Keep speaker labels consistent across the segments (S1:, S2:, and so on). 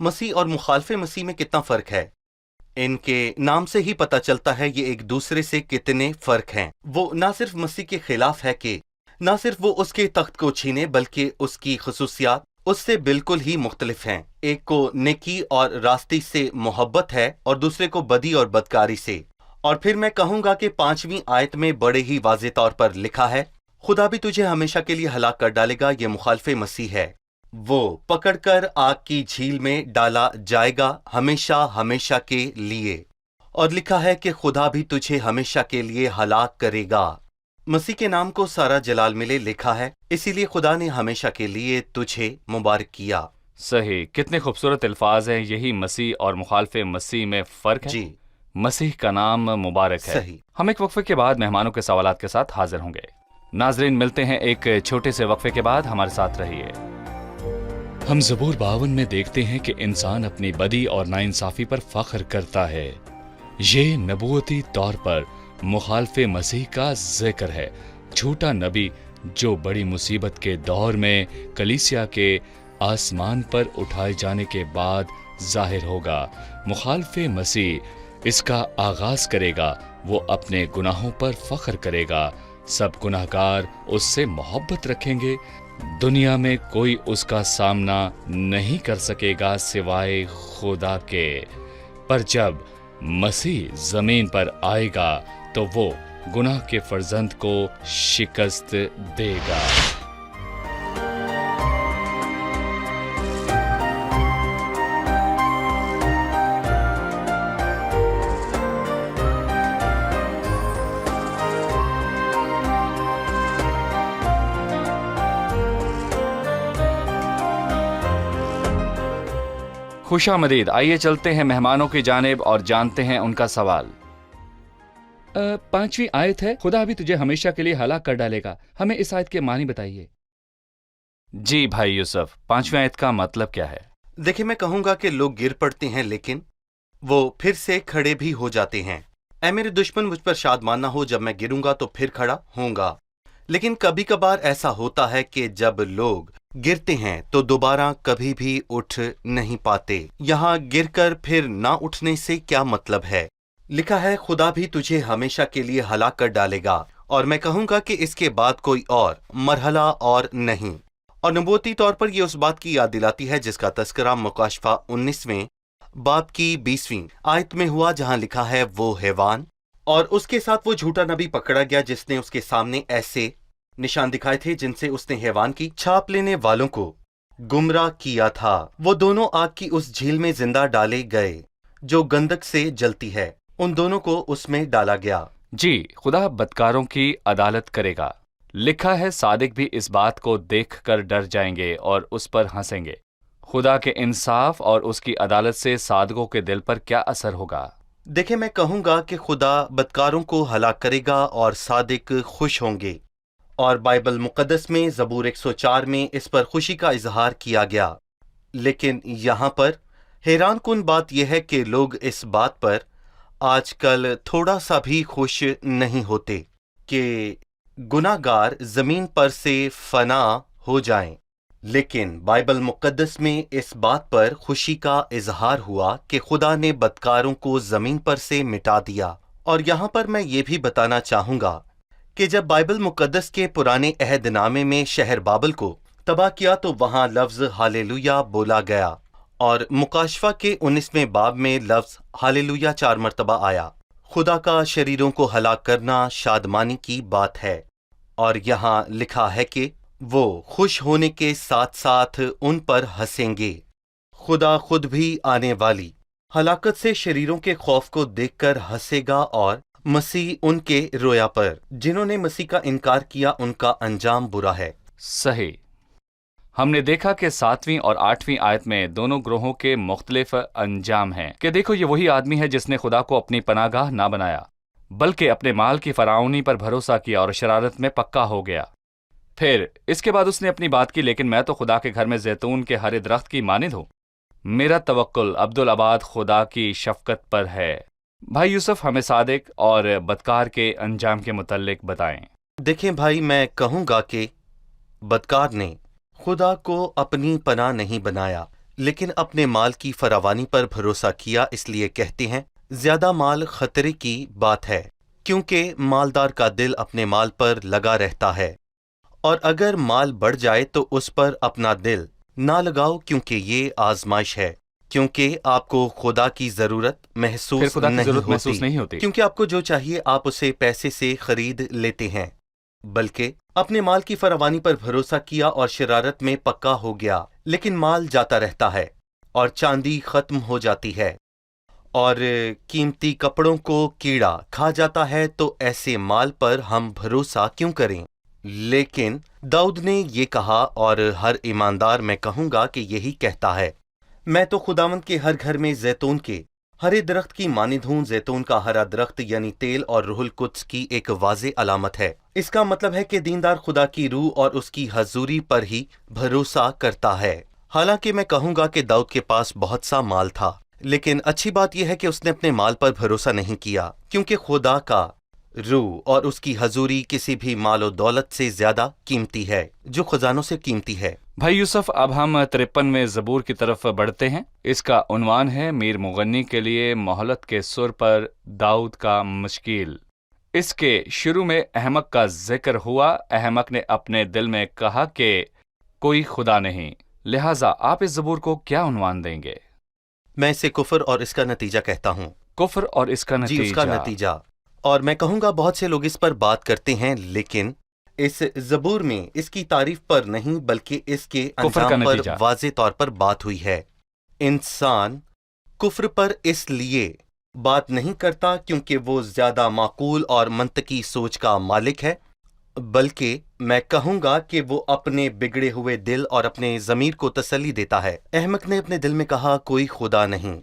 S1: مسیح اور مخالف مسیح میں کتنا فرق ہے؟ ان کے نام سے ہی پتہ چلتا ہے یہ ایک دوسرے سے کتنے فرق ہیں۔ وہ نہ صرف مسیح کے خلاف ہے کہ نہ صرف وہ اس کے تخت کو چھینے بلکہ اس کی خصوصیات اس سے بالکل ہی مختلف ہیں۔ ایک کو نیکی اور راستی سے محبت ہے اور دوسرے کو بدی اور بدکاری سے۔ اور پھر میں کہوں گا کہ 5ویں آیت میں بڑے ہی واضح طور پر لکھا ہے، خدا بھی تجھے ہمیشہ کے لیے ہلاک کر ڈالے گا۔ یہ مخالف مسیح ہے، وہ پکڑ کر آگ کی جھیل میں ڈالا جائے گا ہمیشہ ہمیشہ کے لیے۔ اور لکھا ہے کہ خدا بھی تجھے ہمیشہ کے لیے ہلاک کرے گا۔ مسیح کے نام کو سارا جلال ملے لکھا ہے، اسی لیے خدا نے ہمیشہ کے لیے تجھے مبارک کیا۔
S2: صحیح، کتنے خوبصورت الفاظ ہیں۔ یہی مسیح اور مخالف مسیح میں فرق ہے۔
S1: جی
S2: مسیح کا نام مبارک ہے۔
S1: صحیح۔
S2: ہم ایک وقفے کے بعد مہمانوں کے سوالات کے ساتھ حاضر ہوں گے۔ ناظرین، ملتے ہیں ایک چھوٹے سے وقفے کے بعد، ہمارے ساتھ رہیے۔ ہم زبور 52 میں دیکھتے ہیں کہ انسان اپنی بدی اور ناانصافی پر فخر کرتا ہے۔ یہ نبوتی طور پر مخالف مسیح کا ذکر ہے، جھوٹا نبی جو بڑی مصیبت کے دور میں کلیسیا کے آسمان پر اٹھائے جانے کے بعد ظاہر ہوگا۔ مخالف مسیح اس کا آغاز کرے گا، وہ اپنے گناہوں پر فخر کرے گا، سب گناہگار اس سے محبت رکھیں گے، دنیا میں کوئی اس کا سامنا نہیں کر سکے گا سوائے خدا کے۔ پر جب مسیح زمین پر آئے گا تو وہ گناہ کے فرزند کو شکست دے گا۔ خوش آمدید۔ آئیے چلتے ہیں مہمانوں کی جانب اور جانتے ہیں ان کا سوال۔ 5ویں آیت ہے، خدا بھی تجھے ہمیشہ کے لیے ہلاک کر ڈالے گا۔ ہمیں اس آیت کے معنی بتائیے۔ جی بھائی یوسف، 5ویں آیت کا مطلب کیا ہے؟
S1: دیکھیں، میں کہوں گا کہ لوگ گر پڑتے ہیں لیکن وہ پھر سے کھڑے بھی ہو جاتے ہیں۔ اے میرے دشمن، مجھ پر شادمان نہ ہو، جب میں گروں گا تو پھر کھڑا ہوں گا۔ لیکن کبھی کبھار ایسا ہوتا ہے کہ جب لوگ گرتے ہیں تو دوبارہ کبھی بھی اٹھ نہیں پاتے۔ یہاں گر کر پھر نہ اٹھنے سے کیا مطلب ہے؟ لکھا ہے خدا بھی تجھے ہمیشہ کے لیے ہلاک کر ڈالے گا، اور میں کہوں گا کہ اس کے بعد کوئی اور مرحلہ اور نہیں۔ اور نبوتی طور پر یہ اس بات کی یاد دلاتی ہے جس کا تذکرہ مکاشفہ 19ویں باب کی 20ویں آیت میں ہوا، جہاں لکھا ہے وہ حیوان اور اس کے ساتھ وہ جھوٹا نبی پکڑا گیا جس نے اس کے سامنے ایسے نشان دکھائے تھے جن سے اس نے حیوان کی چھاپ لینے والوں کو گمراہ کیا تھا۔ وہ دونوں آگ کی اس جھیل میں زندہ ڈالے گئے جو گندک سے جلتی ہے، ان دونوں کو اس میں ڈالا گیا۔
S2: جی، خدا بدکاروں کی عدالت کرے گا۔ لکھا ہے صادق بھی اس بات کو دیکھ کر ڈر جائیں گے اور اس پر ہنسیں گے۔ خدا کے انصاف اور اس کی عدالت سے صادقوں کے دل پر کیا اثر ہوگا؟
S1: دیکھیں، میں کہوں گا کہ خدا بدکاروں کو ہلاک کرے گا اور صادق خوش ہوں گے، اور بائبل مقدس میں زبور 104 میں اس پر خوشی کا اظہار کیا گیا۔ لیکن یہاں پر حیران کن بات یہ ہے کہ لوگ اس بات پر آج کل تھوڑا سا بھی خوش نہیں ہوتے کہ گناہ گار زمین پر سے فنا ہو جائیں۔ لیکن بائبل مقدس میں اس بات پر خوشی کا اظہار ہوا کہ خدا نے بدکاروں کو زمین پر سے مٹا دیا۔ اور یہاں پر میں یہ بھی بتانا چاہوں گا کہ جب بائبل مقدس کے پرانے عہد نامے میں شہر بابل کو تباہ کیا تو وہاں لفظ ہالےلویا بولا گیا، اور مکاشفہ کے 19ویں باب میں لفظ ہالےلویا 4 مرتبہ آیا۔ خدا کا شریروں کو ہلاک کرنا شادمانی کی بات ہے، اور یہاں لکھا ہے کہ وہ خوش ہونے کے ساتھ ساتھ ان پر ہنسیں گے۔ خدا خود بھی آنے والی ہلاکت سے شریروں کے خوف کو دیکھ کر ہنسے گا، اور مسیح ان کے رویا پر جنہوں نے مسیح کا انکار کیا ان کا انجام برا ہے۔
S2: صحیح۔ ہم نے دیکھا کہ 7ویں اور 8ویں آیت میں دونوں گروہوں کے مختلف انجام ہیں، کہ دیکھو یہ وہی آدمی ہے جس نے خدا کو اپنی پناہ گاہ نہ بنایا بلکہ اپنے مال کی فراوانی پر بھروسہ کیا اور شرارت میں پکا ہو گیا۔ پھر اس کے بعد اس نے اپنی بات کی، لیکن میں تو خدا کے گھر میں زیتون کے ہرے درخت کی مانند ہوں، میرا توکل عبدالآباد خدا کی شفقت پر ہے۔ بھائی یوسف، ہمیں صادق اور بدکار کے انجام کے متعلق بتائیں۔
S1: دیکھیں بھائی، میں کہوں گا کہ بدکار نے خدا کو اپنی پناہ نہیں بنایا، لیکن اپنے مال کی فراوانی پر بھروسہ کیا، اس لیے کہتے ہیں زیادہ مال خطرے کی بات ہے، کیونکہ مالدار کا دل اپنے مال پر لگا رہتا ہے، اور اگر مال بڑھ جائے تو اس پر اپنا دل نہ لگاؤ، کیونکہ یہ آزمائش ہے، کیونکہ آپ کو خدا کی ضرورت
S2: پھر
S1: محسوس
S2: خدا کی
S1: نہیں
S2: ضرورت محسوس نہیں ہوتی۔
S1: کیونکہ آپ کو جو چاہیے آپ اسے پیسے سے خرید لیتے ہیں، بلکہ اپنے مال کی فراوانی پر بھروسہ کیا اور شرارت میں پکا ہو گیا، لیکن مال جاتا رہتا ہے اور چاندی ختم ہو جاتی ہے اور قیمتی کپڑوں کو کیڑا کھا جاتا ہے، تو ایسے مال پر ہم بھروسہ کیوں کریں؟ لیکن داؤد نے یہ کہا، اور ہر ایماندار میں کہوں گا کہ یہی کہتا ہے، میں تو خداوند کے ہر گھر میں زیتون کے ہرے درخت کی مانند ہوں۔ زیتون کا ہرا درخت یعنی تیل اور روح القدس کی ایک واضح علامت ہے۔ اس کا مطلب ہے کہ دیندار خدا کی روح اور اس کی حضوری پر ہی بھروسہ کرتا ہے۔ حالانکہ میں کہوں گا کہ داؤد کے پاس بہت سا مال تھا، لیکن اچھی بات یہ ہے کہ اس نے اپنے مال پر بھروسہ نہیں کیا، کیونکہ خدا کا روح اور اس کی حضوری کسی بھی مال و دولت سے زیادہ قیمتی ہے، جو خزانوں سے قیمتی ہے۔
S2: بھائی یوسف، اب ہم 53ویں زبور کی طرف بڑھتے ہیں۔ اس کا عنوان ہے میر مغنی کے لیے مہلت کے سر پر داؤد کا مشکیل۔ اس کے شروع میں احمق کا ذکر ہوا۔ احمق نے اپنے دل میں کہا کہ کوئی خدا نہیں، لہٰذا آپ اس زبور کو کیا عنوان دیں گے؟
S1: میں اسے کفر اور اس کا نتیجہ کہتا ہوں۔
S2: کفر اور اس کا نتیجہ۔
S1: جی، اس کا نتیجہ۔ اور میں کہوں گا بہت سے لوگ اس پر بات کرتے ہیں، لیکن اس زبور میں اس کی تعریف پر نہیں بلکہ اس کے
S2: کفر کا
S1: انجام پر
S2: نتیجہ۔
S1: واضح طور پر بات ہوئی ہے۔ انسان کفر پر اس لیے بات نہیں کرتا کیونکہ وہ زیادہ معقول اور منطقی سوچ کا مالک ہے، بلکہ میں کہوں گا کہ وہ اپنے بگڑے ہوئے دل اور اپنے ضمیر کو تسلی دیتا ہے۔ احمق نے اپنے دل میں کہا کوئی خدا نہیں،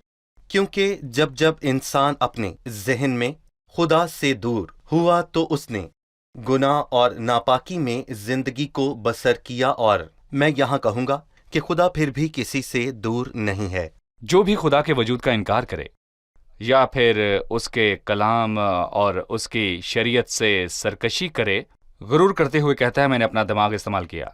S1: کیونکہ جب انسان اپنے ذہن میں خدا سے دور ہوا تو اس نے گناہ اور ناپاکی میں زندگی کو بسر کیا، اور میں یہاں کہوں گا کہ خدا پھر بھی کسی سے دور نہیں ہے۔
S2: جو بھی خدا کے وجود کا انکار کرے یا پھر اس کے کلام اور اس کی شریعت سے سرکشی کرے، غرور کرتے ہوئے کہتا ہے میں نے اپنا دماغ استعمال کیا،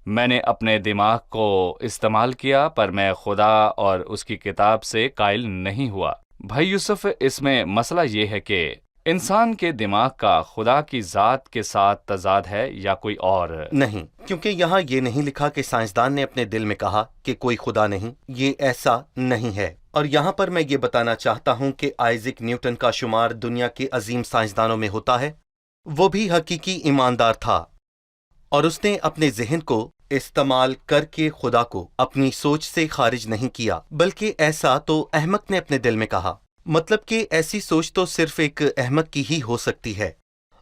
S2: میں نے اپنے دماغ کو استعمال کیا، پر میں خدا اور اس کی کتاب سے قائل نہیں ہوا۔ بھائی یوسف، اس میں مسئلہ یہ ہے کہ انسان کے دماغ کا خدا کی ذات کے ساتھ تضاد ہے یا کوئی اور؟
S1: نہیں، کیونکہ یہاں یہ نہیں لکھا کہ سائنسدان نے اپنے دل میں کہا کہ کوئی خدا نہیں، یہ ایسا نہیں ہے۔ اور یہاں پر میں یہ بتانا چاہتا ہوں کہ آئزک نیوٹن کا شمار دنیا کے عظیم سائنسدانوں میں ہوتا ہے۔ وہ بھی حقیقی ایماندار تھا، اور اس نے اپنے ذہن کو استعمال کر کے خدا کو اپنی سوچ سے خارج نہیں کیا، بلکہ ایسا تو احمق نے اپنے دل میں کہا۔ مطلب کہ ایسی سوچ تو صرف ایک احمق کی ہی ہو سکتی ہے۔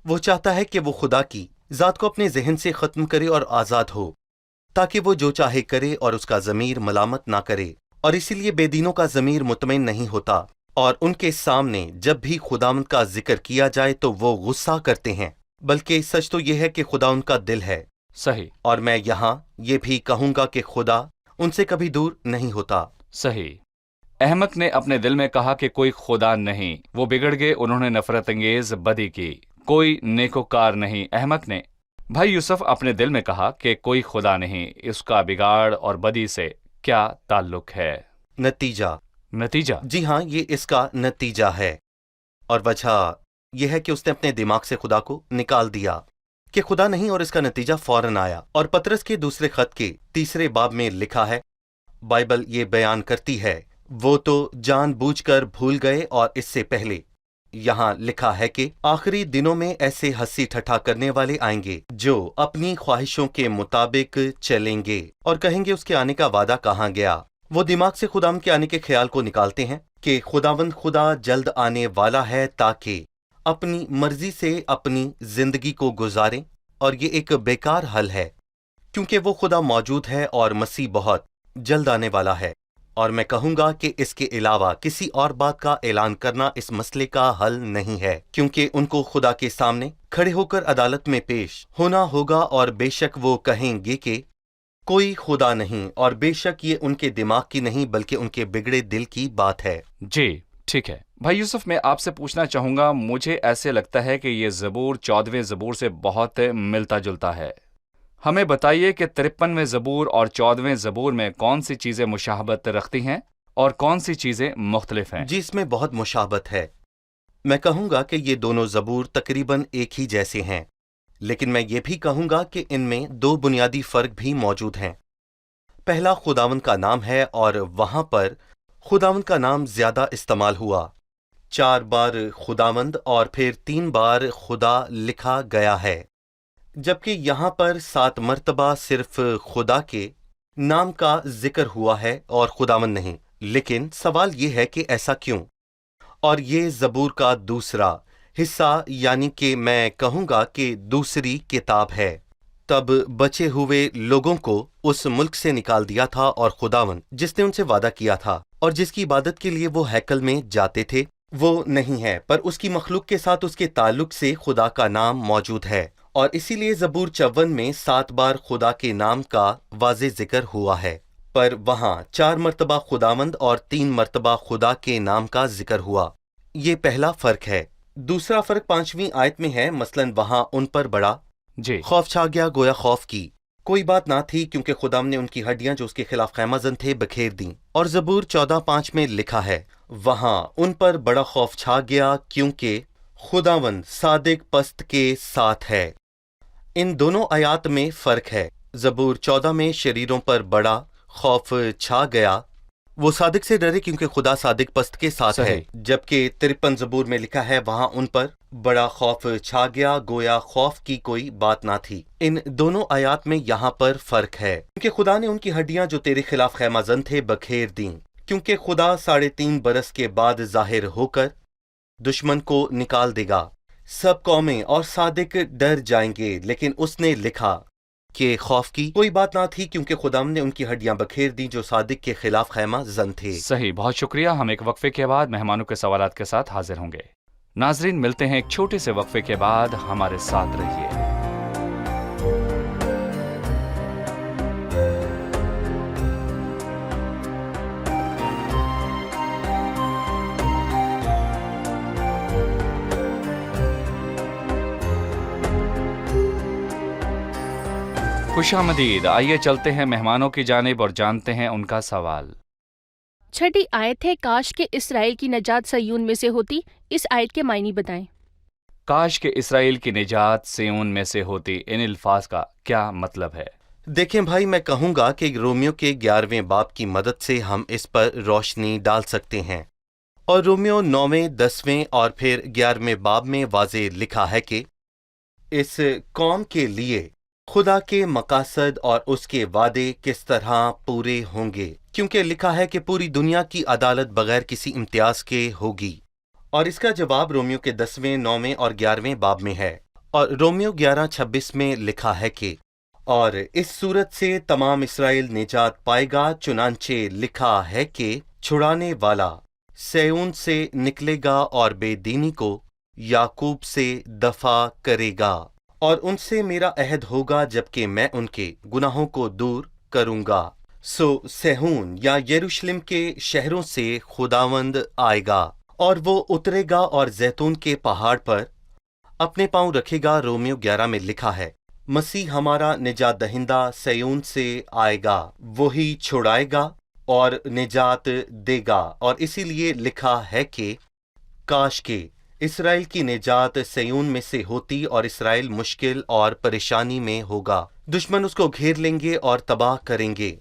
S1: وہ چاہتا ہے کہ وہ خدا کی ذات کو اپنے ذہن سے ختم کرے اور آزاد ہو، تاکہ وہ جو چاہے کرے اور اس کا ضمیر ملامت نہ کرے، اور اسی لیے بے دینوں کا ضمیر مطمئن نہیں ہوتا، اور ان کے سامنے جب بھی خداوند کا ذکر کیا جائے تو وہ غصہ کرتے ہیں، بلکہ سچ تو یہ ہے کہ خدا ان کا دل ہے۔
S2: صحیح۔
S1: اور میں یہاں یہ بھی کہوں گا کہ خدا ان سے کبھی دور نہیں ہوتا۔
S2: صحیح۔ احمق نے اپنے دل میں کہا کہ کوئی خدا نہیں، وہ بگڑ گئے، انہوں نے نفرت انگیز بدی کی، کوئی نیکوکار نہیں۔ احمق نے بھائی یوسف اپنے دل میں کہا کہ کوئی خدا نہیں، اس کا بگاڑ اور بدی سے کیا تعلق ہے؟ نتیجہ؟
S1: جی ہاں، یہ اس کا نتیجہ ہے، اور وجہ یہ ہے کہ اس نے اپنے دماغ سے خدا کو نکال دیا کہ خدا نہیں، اور اس کا نتیجہ فوراً آیا۔ اور پطرس کے دوسرے خط کے 3 باب میں لکھا ہے، بائبل یہ بیان کرتی ہے، وہ تو جان بوجھ کر بھول گئے، اور اس سے پہلے یہاں لکھا ہے کہ آخری دنوں میں ایسے ہنسی ٹھٹھا کرنے والے آئیں گے جو اپنی خواہشوں کے مطابق چلیں گے اور کہیں گے اس کے آنے کا وعدہ کہاں گیا۔ وہ دماغ سے خداوند کے آنے کے خیال کو نکالتے ہیں کہ خداوند خدا جلد آنے والا ہے تاکہ اپنی مرضی سے اپنی زندگی کو گزاریں، اور یہ ایک بیکار حل ہے کیونکہ وہ خدا موجود ہے اور مسیح بہت جلد آنے والا ہے۔ اور میں کہوں گا کہ اس کے علاوہ کسی اور بات کا اعلان کرنا اس مسئلے کا حل نہیں ہے، کیونکہ ان کو خدا کے سامنے کھڑے ہو کر عدالت میں پیش ہونا ہوگا، اور بے شک وہ کہیں گے کہ کوئی خدا نہیں، اور بے شک یہ ان کے دماغ کی نہیں بلکہ ان کے بگڑے دل کی بات ہے۔
S2: جی ٹھیک ہے بھائی یوسف، میں آپ سے پوچھنا چاہوں گا، مجھے ایسے لگتا ہے کہ یہ زبور 14ویں زبور سے بہت ملتا جلتا ہے۔ ہمیں بتائیے کہ 53ویں زبور اور 14ویں زبور میں کون سی چیزیں مشابہت رکھتی ہیں اور کون سی چیزیں مختلف ہیں؟
S1: جی، اس میں بہت مشابہت ہے۔ میں کہوں گا کہ یہ دونوں زبور تقریباً ایک ہی جیسے ہیں، لیکن میں یہ بھی کہوں گا کہ ان میں دو بنیادی فرق بھی موجود ہیں۔ پہلا خداوند کا نام ہے، اور وہاں پر خداوند کا نام زیادہ استعمال ہوا، 4 بار خداوند اور پھر 3 بار خدا لکھا گیا ہے، جبکہ یہاں پر 7 مرتبہ صرف خدا کے نام کا ذکر ہوا ہے اور خداوند نہیں۔ لیکن سوال یہ ہے کہ ایسا کیوں؟ اور یہ زبور کا دوسرا حصہ، یعنی کہ میں کہوں گا کہ دوسری کتاب ہے۔ تب بچے ہوئے لوگوں کو اس ملک سے نکال دیا تھا، اور خداوند جس نے ان سے وعدہ کیا تھا اور جس کی عبادت کے لیے وہ ہیکل میں جاتے تھے وہ نہیں ہے، پر اس کی مخلوق کے ساتھ اس کے تعلق سے خدا کا نام موجود ہے، اور اسی لیے زبور 54 میں 7 بار خدا کے نام کا واضح ذکر ہوا ہے، پر وہاں 4 مرتبہ خداوند اور 3 مرتبہ خدا کے نام کا ذکر ہوا۔ یہ پہلا فرق ہے۔ دوسرا فرق 5ویں آیت میں ہے، مثلاً وہاں ان پر بڑا
S2: جی،
S1: خوف چھا گیا، گویا خوف کی کوئی بات نہ تھی، کیونکہ خداوند نے ان کی ہڈیاں جو اس کے خلاف خیمہ زن تھے بکھیر دیں۔ اور زبور 14:5 میں لکھا ہے، وہاں ان پر بڑا خوف چھا گیا کیونکہ خداوند صادق پست کے ساتھ ہے۔ ان دونوں آیات میں فرق ہے۔ زبور 14 میں شریروں پر بڑا خوف چھا گیا، وہ صادق سے ڈرے کیونکہ خدا صادق پست کے ساتھ ہے،
S2: صحیح۔
S1: جبکہ 53 زبور میں لکھا ہے، وہاں ان پر بڑا خوف چھا گیا، گویا خوف کی کوئی بات نہ تھی۔ ان دونوں آیات میں یہاں پر فرق ہے، کیونکہ خدا نے ان کی ہڈیاں جو تیرے خلاف خیمہ زن تھے بکھیر دیں، کیونکہ خدا 3.5 برس کے بعد ظاہر ہو کر دشمن کو نکال دے گا، سب قومیں اور صادق ڈر جائیں گے، لیکن اس نے لکھا کہ خوف کی کوئی بات نہ تھی، کیونکہ خدا نے ان کی ہڈیاں بکھیر دیں جو صادق کے خلاف خیمہ زن تھے۔
S2: صحیح، بہت شکریہ۔ ہم ایک وقفے کے بعد مہمانوں کے سوالات کے ساتھ حاضر ہوں گے۔ ناظرین، ملتے ہیں ایک چھوٹے سے وقفے کے بعد، ہمارے ساتھ رہیے۔ خوش آمدید۔ آئیے چلتے ہیں مہمانوں کی جانب اور جانتے ہیں ان کا سوال۔
S3: چھٹی آیت ہے، کاش کہ اسرائیل کی نجات صیون میں سے ہوتی۔ اس آیت کے معنی بتائیں۔
S2: کاش کہ اسرائیل کی نجات سیون میں سے ہوتی، ان الفاظ کا کیا مطلب ہے؟
S1: دیکھیں بھائی، میں کہوں گا کہ رومیو کے 11ویں باب کی مدد سے ہم اس پر روشنی ڈال سکتے ہیں، اور رومیو 9ویں 10ویں اور پھر 11ویں باب میں واضح لکھا ہے کہ اس قوم کے لیے خدا کے مقاصد اور اس کے وعدے کس طرح پورے ہوں گے، کیونکہ لکھا ہے کہ پوری دنیا کی عدالت بغیر کسی امتیاز کے ہوگی، اور اس کا جواب رومیو کے 10ویں 9ویں اور 11ویں باب میں ہے، اور رومیو 11:26 میں لکھا ہے کہ اور اس صورت سے تمام اسرائیل نجات پائے گا، چنانچہ لکھا ہے کہ چھڑانے والا سیون سے نکلے گا اور بے دینی کو یعقوب سے دفع کرے گا، اور ان سے میرا عہد ہوگا جبکہ میں ان کے گناہوں کو دور کروں گا۔ سو سہون یا یروشلم کے شہروں سے خداوند آئے گا، اور وہ اترے گا اور زیتون کے پہاڑ پر اپنے پاؤں رکھے گا۔ رومیو 11 میں لکھا ہے، مسیح ہمارا نجات دہندہ سیون سے آئے گا، وہی چھڑائے گا اور نجات دے گا، اور اسی لیے لکھا ہے کہ کاش کہ اسرائیل کی نجات سیون میں سے ہوتی، اور اسرائیل مشکل اور پریشانی میں ہوگا، دشمن اس کو گھیر لیں گے اور تباہ کریں گے،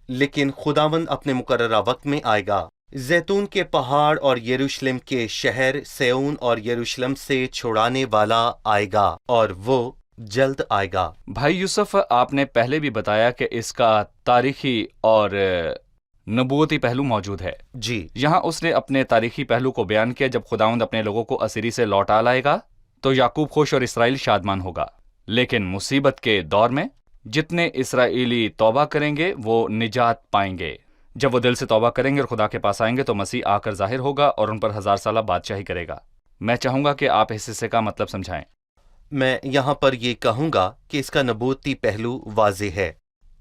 S1: لیکن خداوند اپنے مقررہ وقت میں آئے گا۔ زیتون کے پہاڑ اور یروشلم کے شہر سیون اور یروشلم سے چھڑانے والا آئے گا، اور وہ جلد آئے گا۔
S2: بھائی یوسف، آپ نے پہلے بھی بتایا کہ اس کا تاریخی اور نبوتی پہلو موجود ہے۔
S1: جی،
S2: یہاں اس نے اپنے تاریخی پہلو کو بیان کیا، جب خداوند اپنے لوگوں کو اسیری سے لوٹا لائے گا تو یعقوب خوش اور اسرائیل شادمان ہوگا، لیکن مصیبت کے دور میں جتنے اسرائیلی توبہ کریں گے وہ نجات پائیں گے۔ جب وہ دل سے توبہ کریں گے اور خدا کے پاس آئیں گے تو مسیح آ کر ظاہر ہوگا اور ان پر 1000 سالہ بادشاہی کرے گا۔ میں چاہوں گا کہ آپ اس حصے کا مطلب سمجھائیں۔
S1: میں یہاں پر یہ کہوں گا کہ اس کا نبوتی پہلو واضح ہے۔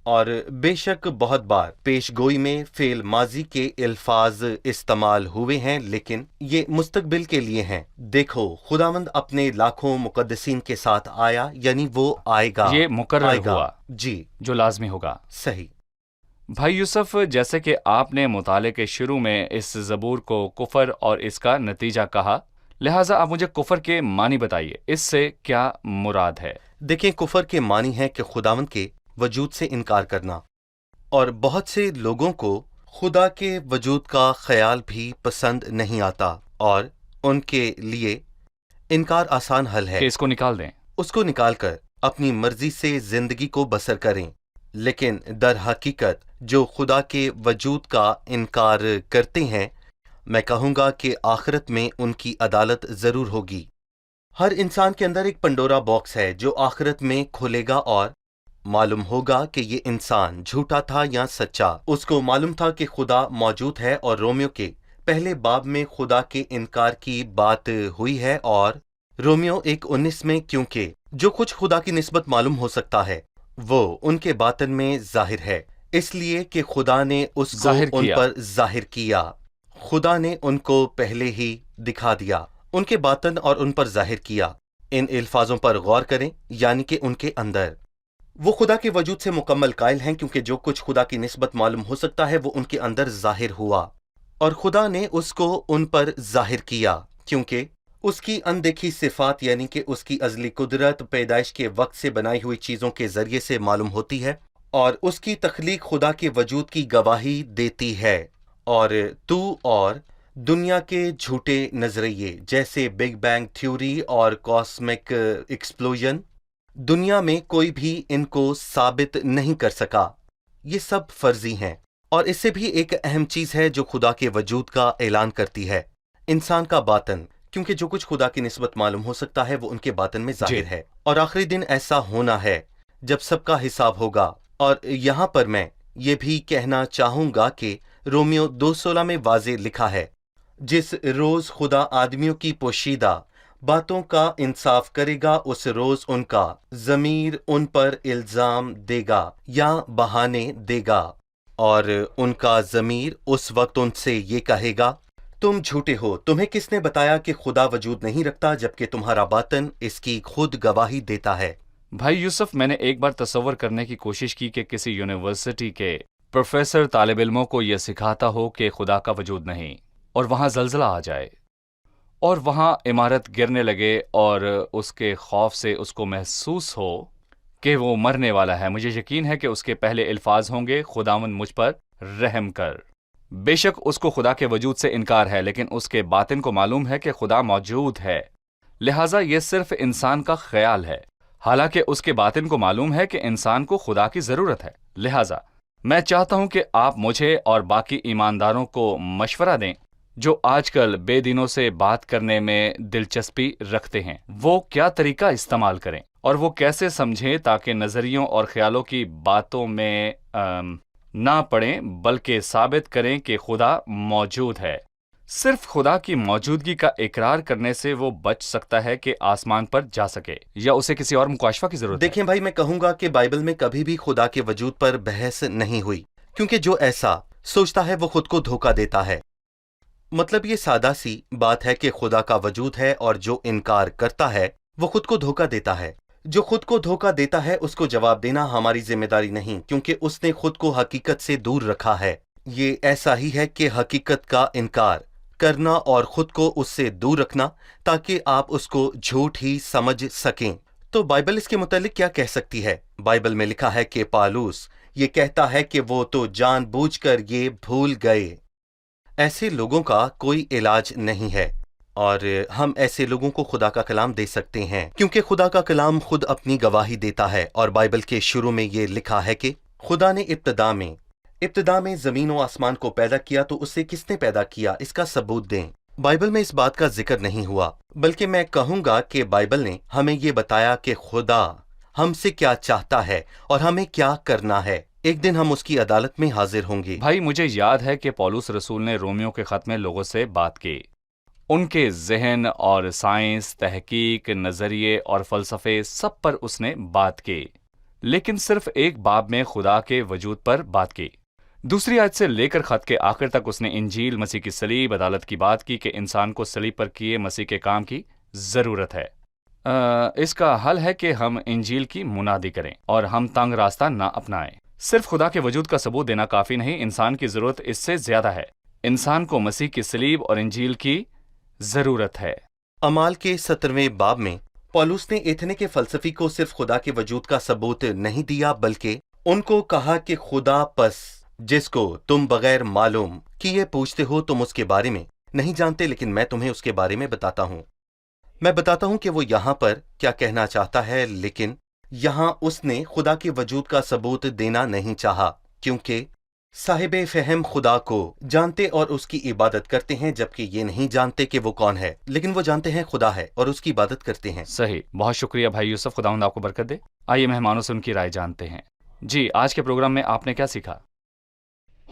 S1: اور بے شک بہت بار پیش گوئی میں فعل ماضی کے الفاظ استعمال ہوئے ہیں، لیکن یہ مستقبل کے لیے ہیں۔ دیکھو خداوند اپنے لاکھوں مقدسین کے ساتھ آیا، یعنی وہ آئے گا،
S2: یہ مقرر
S1: آئے گا۔
S2: ہوا
S1: جی
S2: جو لازمی ہوگا۔
S1: صحیح۔
S2: بھائی یوسف، جیسے کہ آپ نے مطالعے کے شروع میں اس زبور کو کفر اور اس کا نتیجہ کہا، لہٰذا آپ مجھے کفر کے معنی بتائیے، اس سے کیا مراد ہے؟
S1: دیکھیں، کفر کے معنی ہے کہ خداوند کے وجود سے انکار کرنا، اور بہت سے لوگوں کو خدا کے وجود کا خیال بھی پسند نہیں آتا، اور ان کے لیے انکار آسان حل ہے
S2: کہ اس کو نکال دیں۔
S1: اس کو نکال کر اپنی مرضی سے زندگی کو بسر کریں۔ لیکن در حقیقت جو خدا کے وجود کا انکار کرتے ہیں، میں کہوں گا کہ آخرت میں ان کی عدالت ضرور ہوگی۔ ہر انسان کے اندر ایک پنڈورا باکس ہے جو آخرت میں کھلے گا، اور معلوم ہوگا کہ یہ انسان جھوٹا تھا یا سچا۔ اس کو معلوم تھا کہ خدا موجود ہے، اور رومیو کے پہلے باب میں خدا کے انکار کی بات ہوئی ہے، اور رومیو 1:19 میں، کیونکہ جو کچھ خدا کی نسبت معلوم ہو سکتا ہے وہ ان کے باطن میں ظاہر ہے، اس لیے کہ خدا نے اس کو
S2: ظاہر
S1: ان
S2: کیا۔
S1: پر ظاہر کیا۔ خدا نے ان کو پہلے ہی دکھا دیا، ان کے باطن اور ان پر ظاہر کیا۔ ان الفاظوں پر غور کریں، یعنی کہ ان کے اندر وہ خدا کے وجود سے مکمل قائل ہیں، کیونکہ جو کچھ خدا کی نسبت معلوم ہو سکتا ہے وہ ان کے اندر ظاہر ہوا، اور خدا نے اس کو ان پر ظاہر کیا، کیونکہ اس کی اندیکھی صفات یعنی کہ اس کی ازلی قدرت پیدائش کے وقت سے بنائی ہوئی چیزوں کے ذریعے سے معلوم ہوتی ہے، اور اس کی تخلیق خدا کے وجود کی گواہی دیتی ہے۔ اور تو اور دنیا کے جھوٹے نظریے جیسے بگ بینگ تھیوری اور کاسمک ایکسپلوژن، دنیا میں کوئی بھی ان کو ثابت نہیں کر سکا۔ یہ سب فرضی ہیں، اور اس سے بھی ایک اہم چیز ہے جو خدا کے وجود کا اعلان کرتی ہے، انسان کا باطن، کیونکہ جو کچھ خدا کی نسبت معلوم ہو سکتا ہے وہ ان کے باطن میں ظاہر ہے، اور آخری دن ایسا ہونا ہے جب سب کا حساب ہوگا۔ اور یہاں پر میں یہ بھی کہنا چاہوں گا کہ رومیو 2:16 میں واضح لکھا ہے، جس روز خدا آدمیوں کی پوشیدہ باتوں کا انصاف کرے گا، اس روز ان کا ضمیر ان پر الزام دے گا یا بہانے دے گا، اور ان کا ضمیر اس وقت ان سے یہ کہے گا، تم جھوٹے ہو، تمہیں کس نے بتایا کہ خدا وجود نہیں رکھتا، جبکہ تمہارا باطن اس کی خود گواہی دیتا ہے۔
S2: بھائی یوسف، میں نے ایک بار تصور کرنے کی کوشش کی کہ کسی یونیورسٹی کے پروفیسر طالب علموں کو یہ سکھاتا ہو کہ خدا کا وجود نہیں، اور وہاں زلزلہ آ جائے اور وہاں عمارت گرنے لگے، اور اس کے خوف سے اس کو محسوس ہو کہ وہ مرنے والا ہے۔ مجھے یقین ہے کہ اس کے پہلے الفاظ ہوں گے، خداوند مجھ پر رحم کر۔ بے شک اس کو خدا کے وجود سے انکار ہے، لیکن اس کے باطن کو معلوم ہے کہ خدا موجود ہے، لہٰذا یہ صرف انسان کا خیال ہے، حالانکہ اس کے باطن کو معلوم ہے کہ انسان کو خدا کی ضرورت ہے۔ لہٰذا میں چاہتا ہوں کہ آپ مجھے اور باقی ایمانداروں کو مشورہ دیں جو آج کل بے دینوں سے بات کرنے میں دلچسپی رکھتے ہیں، وہ کیا طریقہ استعمال کریں اور وہ کیسے سمجھیں تاکہ نظریوں اور خیالوں کی باتوں میں نہ پڑیں، بلکہ ثابت کریں کہ خدا موجود ہے۔ صرف خدا کی موجودگی کا اقرار کرنے سے وہ بچ سکتا ہے کہ آسمان پر جا سکے، یا اسے کسی اور مکاشفہ کی ضرورت ہے؟
S1: دیکھیں بھائی، میں کہوں گا کہ بائبل میں کبھی بھی خدا کے وجود پر بحث نہیں ہوئی، کیونکہ جو ایسا سوچتا ہے وہ خود کو دھوکہ دیتا ہے۔ مطلب یہ سادہ سی بات ہے کہ خدا کا وجود ہے، اور جو انکار کرتا ہے وہ خود کو دھوکہ دیتا ہے۔ جو خود کو دھوکہ دیتا ہے اس کو جواب دینا ہماری ذمہ داری نہیں، کیونکہ اس نے خود کو حقیقت سے دور رکھا ہے۔ یہ ایسا ہی ہے کہ حقیقت کا انکار کرنا اور خود کو اس سے دور رکھنا تاکہ آپ اس کو جھوٹ ہی سمجھ سکیں۔ تو بائبل اس کے متعلق کیا کہہ سکتی ہے؟ بائبل میں لکھا ہے کہ پالوس یہ کہتا ہے کہ وہ تو جان بوجھ کر یہ بھول گئے۔ ایسے لوگوں کا کوئی علاج نہیں ہے، اور ہم ایسے لوگوں کو خدا کا کلام دے سکتے ہیں، کیونکہ خدا کا کلام خود اپنی گواہی دیتا ہے۔ اور بائبل کے شروع میں یہ لکھا ہے کہ خدا نے ابتدا میں زمین و آسمان کو پیدا کیا، تو اسے کس نے پیدا کیا؟ اس کا ثبوت دیں۔ بائبل میں اس بات کا ذکر نہیں ہوا، بلکہ میں کہوں گا کہ بائبل نے ہمیں یہ بتایا کہ خدا ہم سے کیا چاہتا ہے اور ہمیں کیا کرنا ہے۔ ایک دن ہم اس کی عدالت میں حاضر ہوں گے۔
S2: بھائی مجھے یاد ہے کہ پولس رسول نے رومیو کے خط میں لوگوں سے بات کی، ان کے ذہن اور سائنس، تحقیق، نظریے اور فلسفے سب پر اس نے بات کی، لیکن صرف ایک باب میں خدا کے وجود پر بات کی۔ دوسری آیت سے لے کر خط کے آخر تک اس نے انجیل، مسیح کی صلیب، عدالت کی بات کی کہ انسان کو صلیب پر کیے مسیح کے کام کی ضرورت ہے۔ اس کا حل ہے کہ ہم انجیل کی منادی کریں اور ہم تنگ راستہ نہ اپنائیں۔ صرف خدا کے وجود کا ثبوت دینا کافی نہیں، انسان کی ضرورت اس سے زیادہ ہے۔ انسان کو مسیح کی صلیب اور انجیل کی ضرورت ہے۔
S1: اعمال کے 17ویں باب میں پولس نے ایتھنے کے فلسفی کو صرف خدا کے وجود کا ثبوت نہیں دیا، بلکہ ان کو کہا کہ خدا پس جس کو تم بغیر معلوم کیے پوچھتے ہو، تم اس کے بارے میں نہیں جانتے، لیکن میں تمہیں اس کے بارے میں بتاتا ہوں۔ میں بتاتا ہوں کہ وہ یہاں پر کیا کہنا چاہتا ہے، لیکن یہاں اس نے خدا کے وجود کا ثبوت دینا نہیں چاہا، کیونکہ صاحب فہم خدا کو جانتے اور اس کی عبادت کرتے ہیں، جبکہ یہ نہیں جانتے کہ وہ کون ہے، لیکن وہ جانتے ہیں خدا ہے اور اس کی عبادت کرتے ہیں۔
S2: صحیح، بہت شکریہ بھائی یوسف، خداوند آپ کو برکت دے۔ آئیے مہمانوں سے ان کی رائے جانتے ہیں۔ جی، آج کے پروگرام میں آپ نے کیا سیکھا؟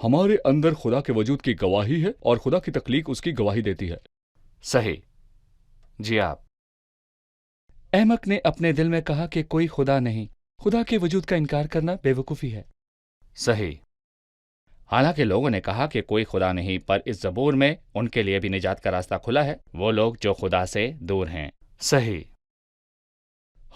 S4: ہمارے اندر خدا کے وجود کی گواہی ہے اور خدا کی تخلیق اس کی گواہی دیتی ہے۔
S2: صحیح۔ جی آپ؟
S4: احمق نے اپنے دل میں کہا کہ کوئی خدا نہیں، خدا کے وجود کا انکار کرنا بے وقوفی ہے۔
S2: صحیح۔ حالانکہ لوگوں نے کہا کہ کوئی خدا نہیں، پر اس زبور میں ان کے لیے بھی نجات کا راستہ کھلا ہے، وہ لوگ جو خدا سے دور ہیں۔ صحیح۔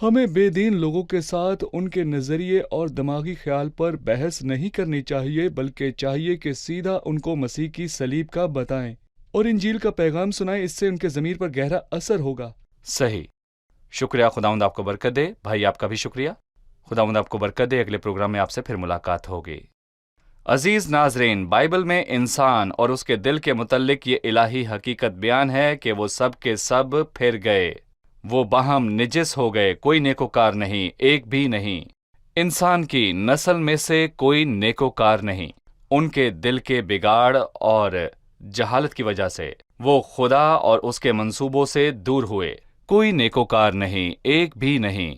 S4: ہمیں بے دین لوگوں کے ساتھ ان کے نظریے اور دماغی خیال پر بحث نہیں کرنی چاہیے، بلکہ چاہیے کہ سیدھا ان کو مسیح کی صلیب کا بتائیں اور انجیل کا پیغام سنائیں، اس سے ان کے ضمیر پر گہرا اثر ہوگا۔
S2: صحیح۔ شکریہ، خداوند آپ کو برکت دے۔ بھائی آپ کا بھی شکریہ، خداوند آپ کو برکت دے۔ اگلے پروگرام میں آپ سے پھر ملاقات ہوگی۔ عزیز ناظرین، بائبل میں انسان اور اس کے دل کے متعلق یہ الہی حقیقت بیان ہے کہ وہ سب کے سب پھر گئے، وہ باہم نجس ہو گئے، کوئی نیکوکار نہیں، ایک بھی نہیں۔ انسان کی نسل میں سے کوئی نیکوکار نہیں۔ ان کے دل کے بگاڑ اور جہالت کی وجہ سے وہ خدا اور اس کے منصوبوں سے دور ہوئے۔ کوئی نیکوکار نہیں، ایک بھی نہیں۔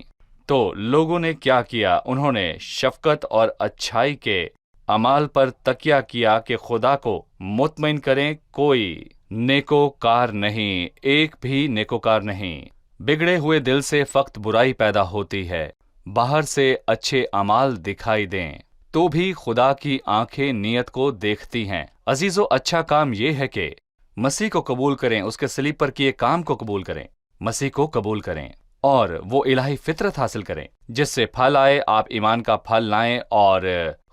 S2: تو لوگوں نے کیا کیا؟ انہوں نے شفقت اور اچھائی کے اعمال پر تکیہ کیا کہ خدا کو مطمئن کریں، کوئی نیکوکار نہیں، ایک بھی نیکوکار نہیں۔ بگڑے ہوئے دل سے فقط برائی پیدا ہوتی ہے۔ باہر سے اچھے اعمال دکھائی دیں تو بھی خدا کی آنکھیں نیت کو دیکھتی ہیں۔ عزیزو، اچھا کام یہ ہے کہ مسیح کو قبول کریں، اس کے صلیب پر کیے کام کو قبول کریں، مسیح کو قبول کریں اور وہ الہی فطرت حاصل کریں جس سے پھل آئے، آپ ایمان کا پھل لائیں اور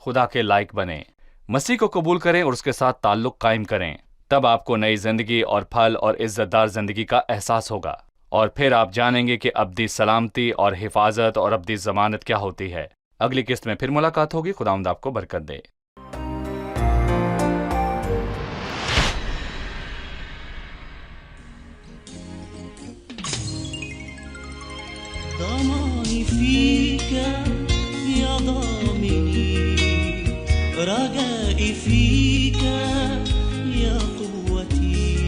S2: خدا کے لائق بنیں۔ مسیح کو قبول کریں اور اس کے ساتھ تعلق قائم کریں، تب آپ کو نئی زندگی اور پھل اور عزت دار زندگی کا احساس ہوگا، اور پھر آپ جانیں گے کہ ابدی سلامتی اور حفاظت اور ابدی ضمانت کیا ہوتی ہے۔ اگلی قسط میں پھر ملاقات ہوگی۔ خداوند آپ کو برکت دے۔
S5: ضماني فيك يا ضامني، رجائي فيك يا قوتي،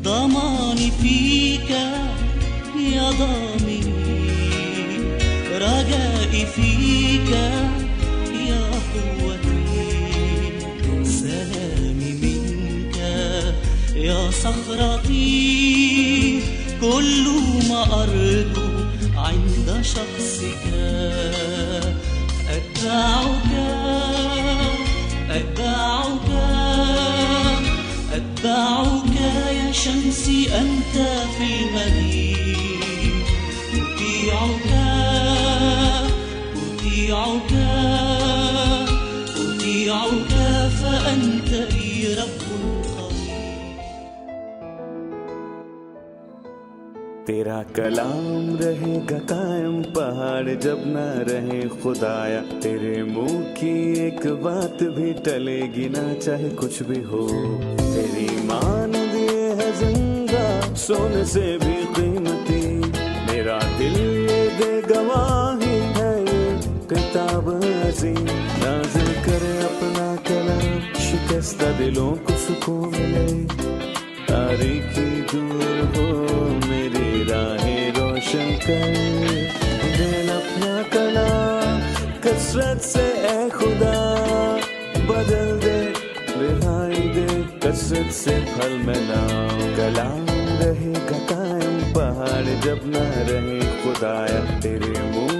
S5: ضماني فيك يا ضامني، رجائي فيك يا قوتي، سلامي منك يا صخرتي، كل ما أرجو عند شخصك، أتبعك أتبعك أتبعك يا شمسي، أنت في المدين، أطيعك أطيعك أطيعك، فأنت لي رب قريب۔
S6: تیرا کلام رہے گا قائم، پہاڑ جب نہ رہے خدایا، تیرے منہ کی ایک بات بھی ٹلے گی نہ، چاہے کچھ بھی ہو۔ تیری مانند یہ ہے زندہ، سونے سے بھی قیمتی، میرا دل یہ دے گواہی ہے، یہ کتاب عظیم۔ نازل کرے اپنا کلام، شکستہ دلوں کو سکون ملے، تاریکی دور ہو میری راہیں روشن کر، دل اپنا کلام کثرت سے اے خدا بدل دے، رہائی دے کثرت سے پھل ملاؤ۔ کلام رہے گا قائم، پہاڑ جب نہ رہے خدایا، تیرے منہ